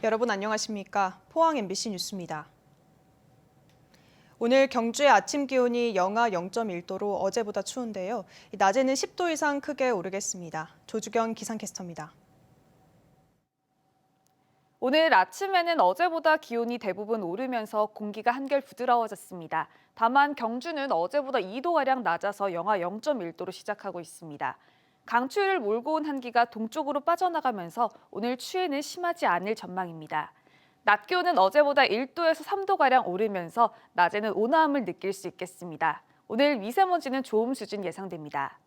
여러분 안녕하십니까? 포항 MBC 뉴스입니다. 오늘 경주의 아침 기온이 영하 0.1도로 어제보다 추운데요. 낮에는 10도 이상 크게 오르겠습니다. 조주경 기상캐스터입니다. 오늘 아침에는 어제보다 기온이 대부분 오르면서 공기가 한결 부드러워졌습니다. 다만 경주는 어제보다 2도가량 낮아서 영하 0.1도로 시작하고 있습니다. 강추위를 몰고 온 한기가 동쪽으로 빠져나가면서 오늘 추위는 심하지 않을 전망입니다. 낮 기온은 어제보다 1도에서 3도가량 오르면서 낮에는 온화함을 느낄 수 있겠습니다. 오늘 미세먼지는 좋음 수준 예상됩니다.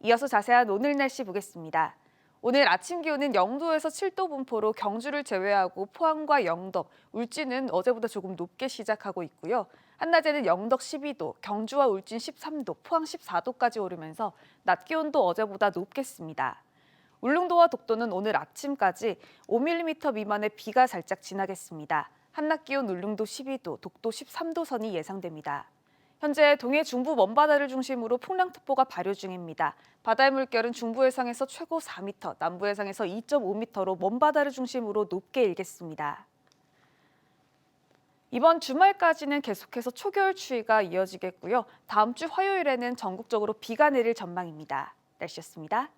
이어서 자세한 오늘 날씨 보겠습니다. 오늘 아침 기온은 0도에서 7도 분포로 경주를 제외하고 포항과 영덕, 울진은 어제보다 조금 높게 시작하고 있고요. 한낮에는 영덕 12도, 경주와 울진 13도, 포항 14도까지 오르면서 낮 기온도 어제보다 높겠습니다. 울릉도와 독도는 오늘 아침까지 5mm 미만의 비가 살짝 지나겠습니다. 한낮 기온 울릉도 12도, 독도 13도 선이 예상됩니다. 현재 동해 중부 먼바다를 중심으로 풍랑특보가 발효 중입니다. 바다의 물결은 중부 해상에서 최고 4m, 남부 해상에서 2.5m로 먼바다를 중심으로 높게 일겠습니다. 이번 주말까지는 계속해서 초겨울 추위가 이어지겠고요. 다음 주 화요일에는 전국적으로 비가 내릴 전망입니다. 날씨였습니다.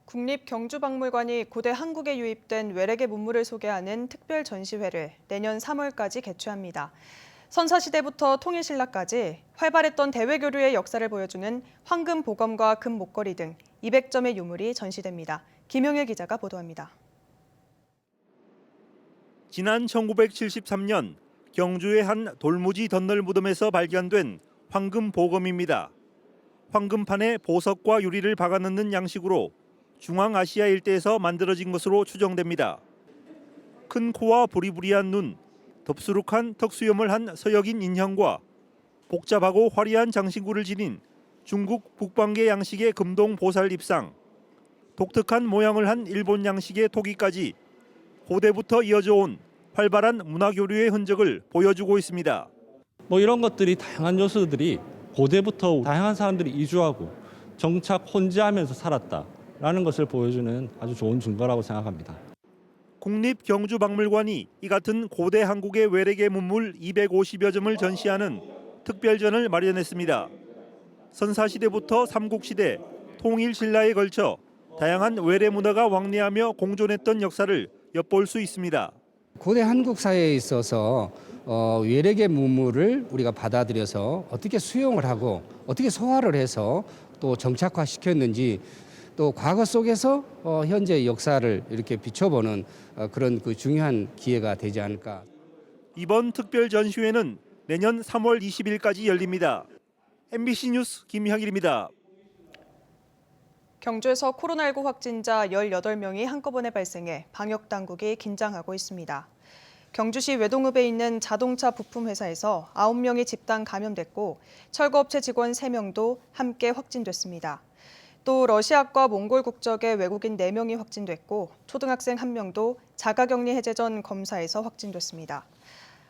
국립경주박물관이 고대 한국에 유입된 외래계 문물을 소개하는 특별 전시회를 내년 3월까지 개최합니다. 선사시대부터 통일신라까지 활발했던 대외교류의 역사를 보여주는 황금 보검과 금 목걸이 등 200점의 유물이 전시됩니다. 김용일 기자가 보도합니다. 지난 1973년 경주의 한 돌무지 덧널 무덤에서 발견된 황금 보검입니다. 황금판에 보석과 유리를 박아넣는 양식으로 중앙아시아 일대에서 만들어진 것으로 추정됩니다. 큰 코와 부리부리한 눈, 덥수룩한 턱수염을 한 서역인 인형과 복잡하고 화려한 장신구를 지닌 중국 북방계 양식의 금동 보살 입상, 독특한 모양을 한 일본 양식의 토기까지 고대부터 이어져 온 활발한 문화교류의 흔적을 보여주고 있습니다. 이런 것들이 다양한 요소들이 고대부터 다양한 사람들이 이주하고 정착 혼재하면서 살았다라는 것을 보여주는 아주 좋은 증거라고 생각합니다. 국립경주박물관이 이 같은 고대 한국의 외래계 문물 250여 점을 전시하는 특별전을 마련했습니다. 선사시대부터 삼국시대, 통일신라에 걸쳐 다양한 외래 문화가 왕래하며 공존했던 역사를 엿볼 수 있습니다. 고대 한국 사회에 있어서 외래계 문물을 우리가 받아들여서 어떻게 수용을 하고 어떻게 소화를 해서 또 정착화시켰는지 또 과거 속에서 현재 역사를 이렇게 비춰보는 그런 중요한 기회가 되지 않을까. 이번 특별 전시회는 내년 3월 20일까지 열립니다. MBC 뉴스 김형일입니다. 경주에서 코로나19 확진자 18명이 한꺼번에 발생해 방역당국이 긴장하고 있습니다. 경주시 외동읍에 있는 자동차 부품 회사에서 9명이 집단 감염됐고 철거업체 직원 3명도 함께 확진됐습니다. 또 러시아과 몽골 국적의 외국인 4명이 확진됐고 초등학생 1명도 자가격리 해제 전 검사에서 확진됐습니다.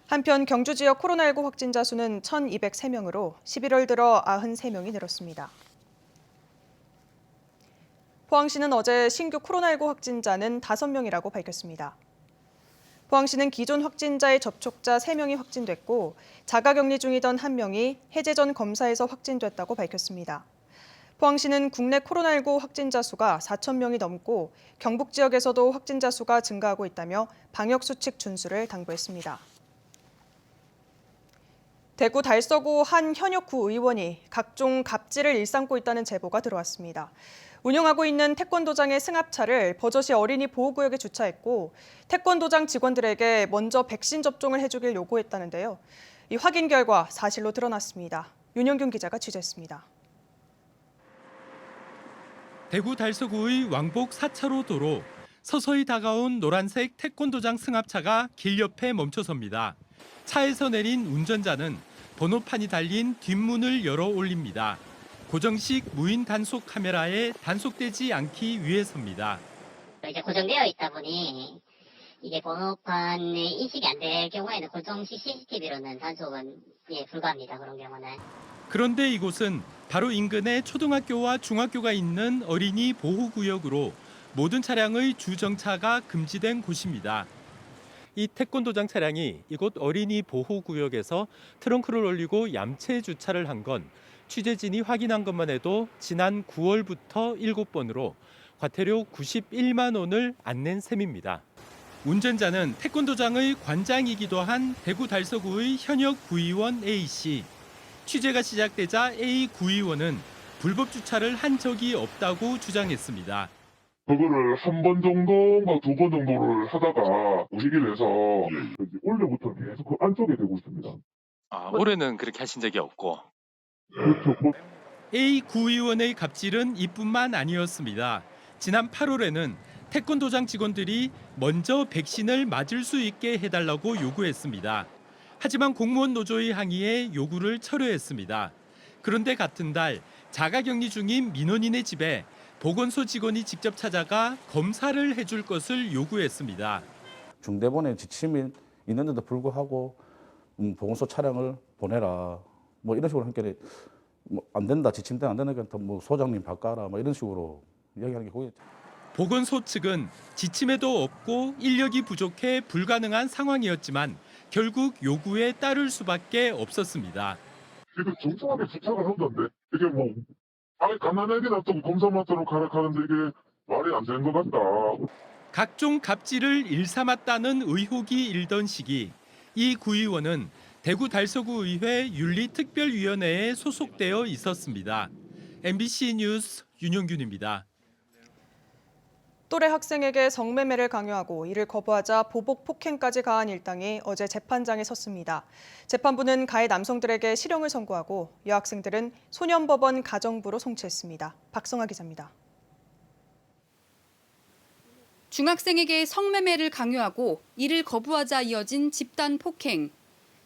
한편 경주 지역 코로나19 확진자 수는 1,203명으로 11월 들어 93명이 늘었습니다. 포항시는 어제 신규 코로나19 확진자는 5명이라고 밝혔습니다. 포항시는 기존 확진자의 접촉자 3명이 확진됐고 자가격리 중이던 1명이 해제 전 검사에서 확진됐다고 밝혔습니다. 포항시는 국내 코로나19 확진자 수가 4,000명이 넘고 경북 지역에서도 확진자 수가 증가하고 있다며 방역수칙 준수를 당부했습니다. 대구 달서구 한 현역구 의원이 각종 갑질을 일삼고 있다는 제보가 들어왔습니다. 운영하고 있는 태권도장의 승합차를 버젓이 어린이 보호구역에 주차했고 태권도장 직원들에게 먼저 백신 접종을 해주길 요구했다는데요. 이 확인 결과 사실로 드러났습니다. 윤영균 기자가 취재했습니다. 대구 달서구의 왕복 4차로 도로, 서서히 다가온 노란색 태권도장 승합차가 길 옆에 멈춰섭니다. 차에서 내린 운전자는 번호판이 달린 뒷문을 열어 올립니다. 고정식 무인 단속 카메라에 단속되지 않기 위해서입니다. 이제 고정되어 있다 보니 이게 번호판에 인식이 안 될 경우에는 고정식 CCTV로는 단속은 불가합니다. 그런 경우는. 그런데 이곳은 바로 인근에 초등학교와 중학교가 있는 어린이 보호구역으로 모든 차량의 주정차가 금지된 곳입니다. 이 태권도장 차량이 이곳 어린이 보호구역에서 트렁크를 올리고 얌체 주차를 한 건 취재진이 확인한 것만 해도 지난 9월부터 7번으로 과태료 91만 원을 안 낸 셈입니다. 운전자는 태권도장의 관장이기도 한 대구 달서구의 현역 구의원 A씨. 취재가 시작되자 A 구의원은 불법 주차를 한 적이 없다고 주장했습니다. 그거를 한 번 정도인가 두 번 정도를 하다가 무시기를 해서 올해부터 계속 그 안쪽에 대고 있습니다. 아, 올해는 그렇게 하신 적이 없고. 그렇죠. A 구의원의 갑질은 이뿐만 아니었습니다. 지난 8월에는 태권도장 직원들이 먼저 백신을 맞을 수 있게 해달라고 요구했습니다. 하지만 공무원 노조의 항의에 요구를 철회했습니다. 그런데 같은 달 자가격리 중인 민원인의 집에 보건소 직원이 직접 찾아가 검사를 해줄 것을 요구했습니다. 중대본의 지침이 있는데도 불구하고 보건소 차량을 보내라. 뭐 이런 식으로 하니까 뭐 안 된다, 지침대로 안 되니까 뭐 소장님 바꿔라, 뭐 이런 식으로 이야기하는 게 거기. 보건소 측은 지침에도 없고 인력이 부족해 불가능한 상황이었지만 결국 요구에 따를 수밖에 없었습니다. 이게 정중하게 부탁을 한다는데 이게 뭐 아니 가난하게 놔두고 검사 맡도록 하라 하는데 이게 말이 안 되는 것 같다. 각종 갑질을 일삼았다는 의혹이 일던 시기 이 구의원은 대구 달서구 의회 윤리특별위원회에 소속되어 있었습니다. MBC 뉴스 윤용균입니다. 또래 학생에게 성매매를 강요하고 이를 거부하자 보복 폭행까지 가한 일당이 어제 재판장에 섰습니다. 재판부는 가해 남성들에게 실형을 선고하고 여학생들은 소년법원 가정부로 송치했습니다. 박성아 기자입니다. 중학생에게 성매매를 강요하고 이를 거부하자 이어진 집단 폭행.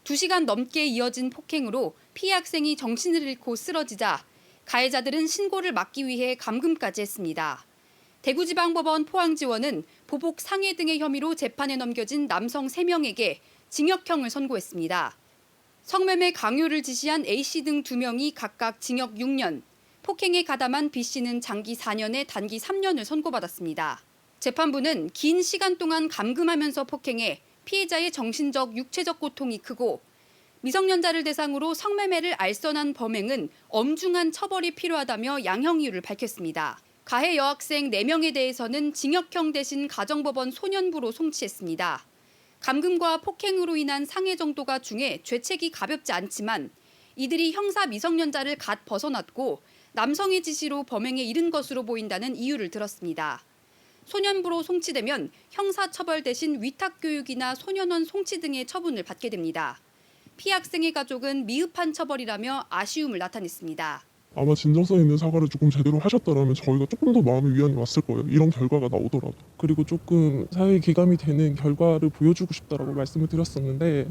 2시간 넘게 이어진 폭행으로 피해 학생이 정신을 잃고 쓰러지자 가해자들은 신고를 막기 위해 감금까지 했습니다. 대구지방법원 포항지원은 보복 상해 등의 혐의로 재판에 넘겨진 남성 3명에게 징역형을 선고했습니다. 성매매 강요를 지시한 A씨 등 2명이 각각 징역 6년, 폭행에 가담한 B씨는 장기 4년에 단기 3년을 선고받았습니다. 재판부는 긴 시간 동안 감금하면서 폭행해 피해자의 정신적, 육체적 고통이 크고 미성년자를 대상으로 성매매를 알선한 범행은 엄중한 처벌이 필요하다며 양형 이유를 밝혔습니다. 가해 여학생 4명에 대해서는 징역형 대신 가정법원 소년부로 송치했습니다. 감금과 폭행으로 인한 상해 정도가 중해 죄책이 가볍지 않지만 이들이 형사 미성년자를 갓 벗어났고 남성의 지시로 범행에 이른 것으로 보인다는 이유를 들었습니다. 소년부로 송치되면 형사처벌 대신 위탁교육이나 소년원 송치 등의 처분을 받게 됩니다. 피해 학생의 가족은 미흡한 처벌이라며 아쉬움을 나타냈습니다. 아마 진정성 있는 사과를 조금 제대로 하셨더라면 저희가 조금 더 마음의 위안이 왔을 거예요. 이런 결과가 나오더라도. 그리고 조금 사회에 기감이 되는 결과를 보여주고 싶다라고 말씀을 드렸었는데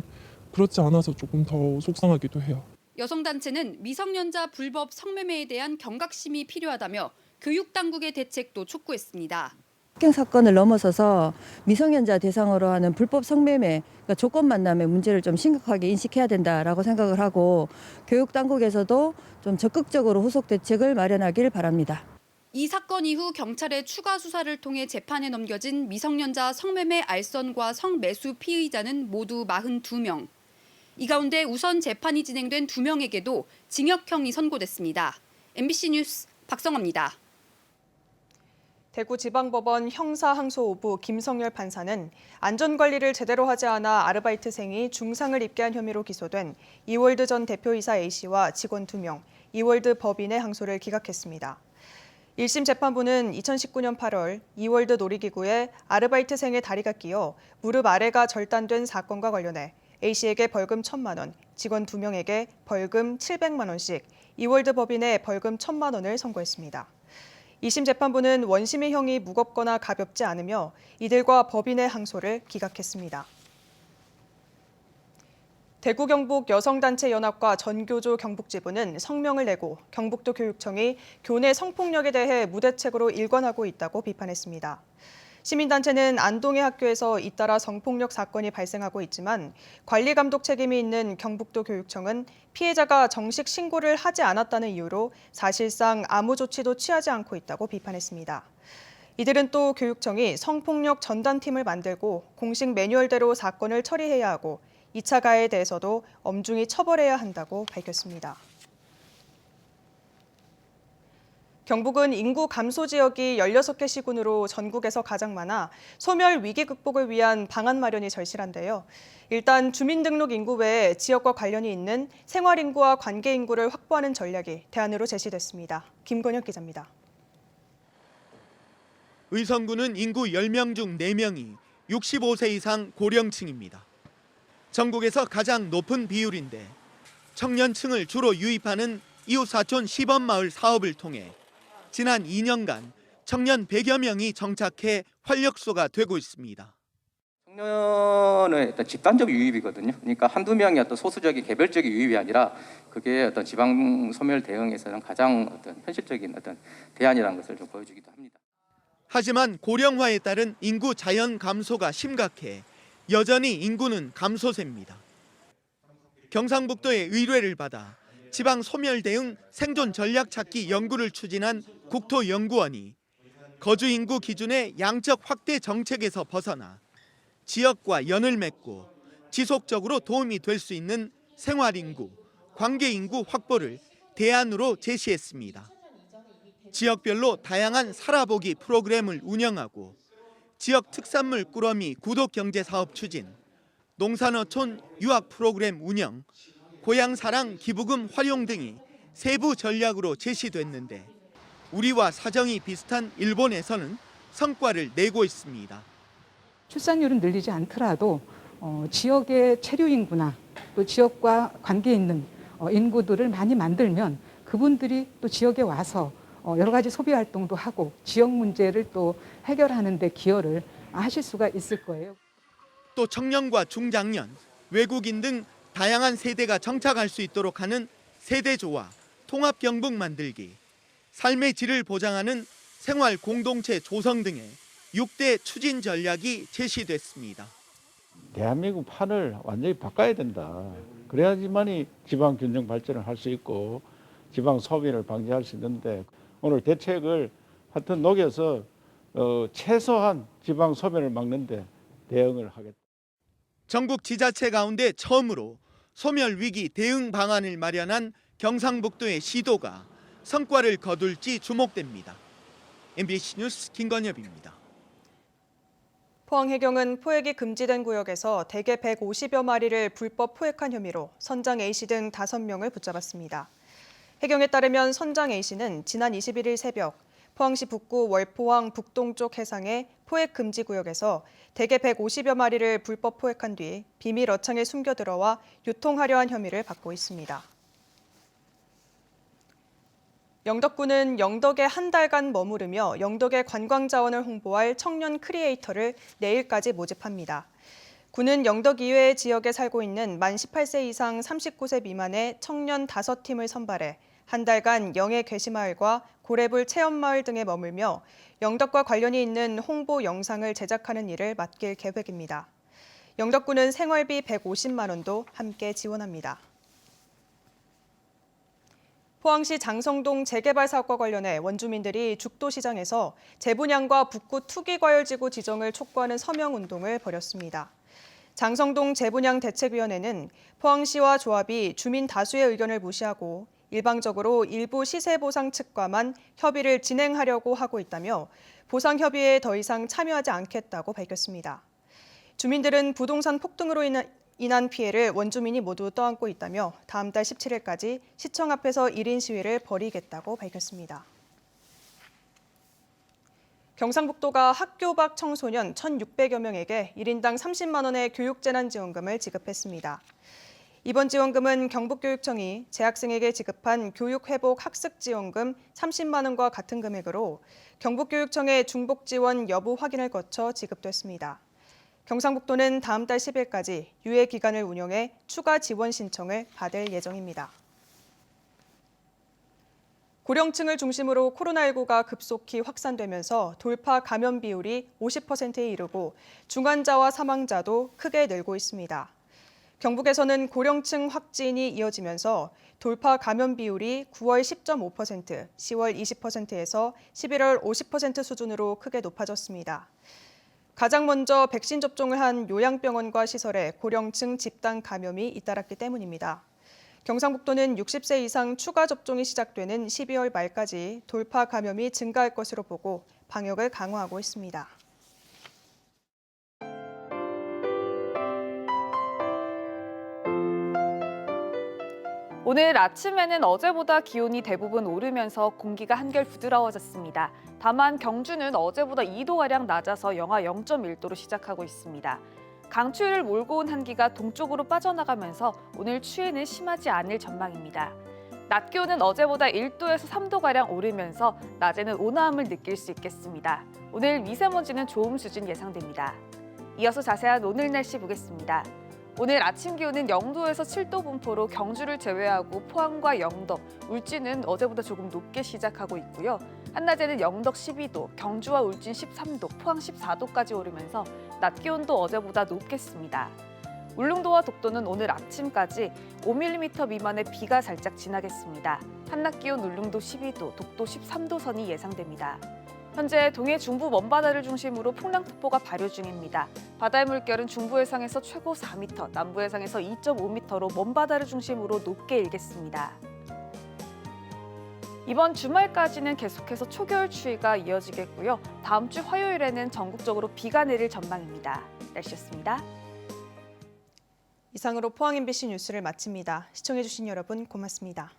그렇지 않아서 조금 더 속상하기도 해요. 여성단체는 미성년자 불법 성매매에 대한 경각심이 필요하다며 교육당국의 대책도 촉구했습니다. 폭행 사건을 넘어서서 미성년자 대상으로 하는 불법 성매매, 그러니까 조건 만남의 문제를 좀 심각하게 인식해야 된다라고 생각을 하고 교육 당국에서도 좀 적극적으로 후속 대책을 마련하길 바랍니다. 이 사건 이후 경찰의 추가 수사를 통해 재판에 넘겨진 미성년자 성매매 알선과 성매수 피의자는 모두 42명. 이 가운데 우선 재판이 진행된 2명에게도 징역형이 선고됐습니다. MBC 뉴스 박성아입니다. 대구지방법원 형사항소 5부 김성열 판사는 안전관리를 제대로 하지 않아 아르바이트생이 중상을 입게 한 혐의로 기소된 이월드 전 대표이사 A씨와 직원 2명, 이월드 법인의 항소를 기각했습니다. 1심 재판부는 2019년 8월 이월드 놀이기구에 아르바이트생의 다리가 끼어 무릎 아래가 절단된 사건과 관련해 A씨에게 벌금 1,000만 원, 직원 2명에게 벌금 700만 원씩, 이월드 법인에 벌금 1,000만 원을 선고했습니다. 2심 재판부는 원심의 형이 무겁거나 가볍지 않으며 이들과 법인의 항소를 기각했습니다. 대구 경북 여성단체 연합과 전교조 경북지부는 성명을 내고 경북도 교육청이 교내 성폭력에 대해 무대책으로 일관하고 있다고 비판했습니다. 시민단체는 안동의 학교에서 잇따라 성폭력 사건이 발생하고 있지만 관리 감독 책임이 있는 경북도 교육청은 피해자가 정식 신고를 하지 않았다는 이유로 사실상 아무 조치도 취하지 않고 있다고 비판했습니다. 이들은 또 교육청이 성폭력 전담팀을 만들고 공식 매뉴얼대로 사건을 처리해야 하고 2차 가해에 대해서도 엄중히 처벌해야 한다고 밝혔습니다. 경북은 인구 감소 지역이 16개 시군으로 전국에서 가장 많아 소멸 위기 극복을 위한 방안 마련이 절실한데요. 일단 주민등록 인구 외에 지역과 관련이 있는 생활인구와 관계인구를 확보하는 전략이 대안으로 제시됐습니다. 김건혁 기자입니다. 의성군은 인구 10명 중 4명이 65세 이상 고령층입니다. 전국에서 가장 높은 비율인데 청년층을 주로 유입하는 이웃사촌 시범마을 사업을 통해 지난 2년간 청년 100여 명이 정착해 활력소가 되고 있습니다. 청년은 일단 집단적 유입이거든요. 그러니까 한두 명의 어떤 소수적인 개별적인 유입이 아니라 그게 어떤 지방 소멸 대응에서는 가장 어떤 현실적인 어떤 대안이라는 것을 좀 보여주기도 합니다. 하지만 고령화에 따른 인구 자연 감소가 심각해 여전히 인구는 감소세입니다. 경상북도의 의뢰를 받아 지방 소멸 대응 생존 전략 찾기 연구를 추진한 국토연구원이 거주 인구 기준의 양적 확대 정책에서 벗어나 지역과 연을 맺고 지속적으로 도움이 될 수 있는 생활 인구, 관계 인구 확보를 대안으로 제시했습니다. 지역별로 다양한 살아보기 프로그램을 운영하고 지역 특산물 꾸러미 구독 경제 사업 추진, 농산어촌 유학 프로그램 운영, 고향사랑 기부금 활용 등이 세부 전략으로 제시됐는데 우리와 사정이 비슷한 일본에서는 성과를 내고 있습니다. 출산율은 늘리지 않더라도 지역의 체류 인구나 또 지역과 관계 있는 인구들을 많이 만들면 그분들이 또 지역에 와서 여러 가지 소비 활동도 하고 지역 문제를 또 해결하는 데 기여를 하실 수가 있을 거예요. 또 청년과 중장년, 외국인 등 다양한 세대가 정착할 수 있도록 하는 세대조화, 통합 경북 만들기, 삶의 질을 보장하는 생활 공동체 조성 등의 6대 추진 전략이 제시됐습니다. 대한민국 판을 완전히 바꿔야 된다. 그래야지만이 지방 균형 발전을 할 수 있고 지방 소비를 방지할 수 있는데 오늘 대책을 하여튼 녹여서 최소한 지방 소멸을 막는데 대응을 하겠다. 전국 지자체 가운데 처음으로 소멸 위기 대응 방안을 마련한 경상북도의 시도가 성과를 거둘지 주목됩니다. MBC 뉴스 김건엽입니다. 포항해경은 포획이 금지된 구역에서 대게 150여 마리를 불법 포획한 혐의로 선장 A씨 등 5명을 붙잡았습니다. 해경에 따르면 선장 A씨는 지난 21일 새벽 포항시 북구 월포항 북동쪽 해상의 포획 금지 구역에서 대게 150여 마리를 불법 포획한 뒤 비밀 어창에 숨겨 들어와 유통하려 한 혐의를 받고 있습니다. 영덕군은 영덕에 한 달간 머무르며 영덕의 관광 자원을 홍보할 청년 크리에이터를 내일까지 모집합니다. 군은 영덕 이외의 지역에 살고 있는 만 18세 이상 39세 미만의 청년 5팀을 선발해 한 달간 영해 괴시마을과 고래불 체험마을 등에 머물며 영덕과 관련이 있는 홍보 영상을 제작하는 일을 맡길 계획입니다. 영덕군은 생활비 150만 원도 함께 지원합니다. 포항시 장성동 재개발 사업과 관련해 원주민들이 죽도시장에서 재분양과 북구 투기과열지구 지정을 촉구하는 서명운동을 벌였습니다. 장성동 재분양 대책위원회는 포항시와 조합이 주민 다수의 의견을 무시하고 일방적으로 일부 시세보상 측과만 협의를 진행하려고 하고 있다며 보상 협의에 더 이상 참여하지 않겠다고 밝혔습니다. 주민들은 부동산 폭등으로 인한 피해를 원주민이 모두 떠안고 있다며 다음 달 17일까지 시청 앞에서 1인 시위를 벌이겠다고 밝혔습니다. 경상북도가 학교 밖 청소년 1,600여 명에게 1인당 30만 원의 교육재난지원금을 지급했습니다. 이번 지원금은 경북교육청이 재학생에게 지급한 교육회복 학습지원금 30만 원과 같은 금액으로 경북교육청의 중복지원 여부 확인을 거쳐 지급됐습니다. 경상북도는 다음 달 10일까지 유예 기간을 운영해 추가 지원 신청을 받을 예정입니다. 고령층을 중심으로 코로나19가 급속히 확산되면서 돌파 감염 비율이 50%에 이르고 중환자와 사망자도 크게 늘고 있습니다. 경북에서는 고령층 확진이 이어지면서 돌파 감염 비율이 9월 10.5%, 10월 20%에서 11월 50% 수준으로 크게 높아졌습니다. 가장 먼저 백신 접종을 한 요양병원과 시설에 고령층 집단 감염이 잇따랐기 때문입니다. 경상북도는 60세 이상 추가 접종이 시작되는 12월 말까지 돌파 감염이 증가할 것으로 보고 방역을 강화하고 있습니다. 오늘 아침에는 어제보다 기온이 대부분 오르면서 공기가 한결 부드러워졌습니다. 다만 경주는 어제보다 2도가량 낮아서 영하 0.1도로 시작하고 있습니다. 강추위를 몰고 온 한기가 동쪽으로 빠져나가면서 오늘 추위는 심하지 않을 전망입니다. 낮 기온은 어제보다 1도에서 3도가량 오르면서 낮에는 온화함을 느낄 수 있겠습니다. 오늘 미세먼지는 좋음 수준 예상됩니다. 이어서 자세한 오늘 날씨 보겠습니다. 오늘 아침 기온은 0도에서 7도 분포로 경주를 제외하고 포항과 영덕, 울진은 어제보다 조금 높게 시작하고 있고요. 한낮에는 영덕 12도, 경주와 울진 13도, 포항 14도까지 오르면서 낮 기온도 어제보다 높겠습니다. 울릉도와 독도는 오늘 아침까지 5mm 미만의 비가 살짝 지나겠습니다. 한낮 기온 울릉도 12도, 독도 13도 선이 예상됩니다. 현재 동해 중부 먼바다를 중심으로 풍랑특보가 발효 중입니다. 바다의 물결은 중부 해상에서 최고 4m, 남부 해상에서 2.5m로 먼바다를 중심으로 높게 일겠습니다. 이번 주말까지는 계속해서 초겨울 추위가 이어지겠고요. 다음 주 화요일에는 전국적으로 비가 내릴 전망입니다. 날씨였습니다. 이상으로 포항 MBC 뉴스를 마칩니다. 시청해주신 여러분 고맙습니다.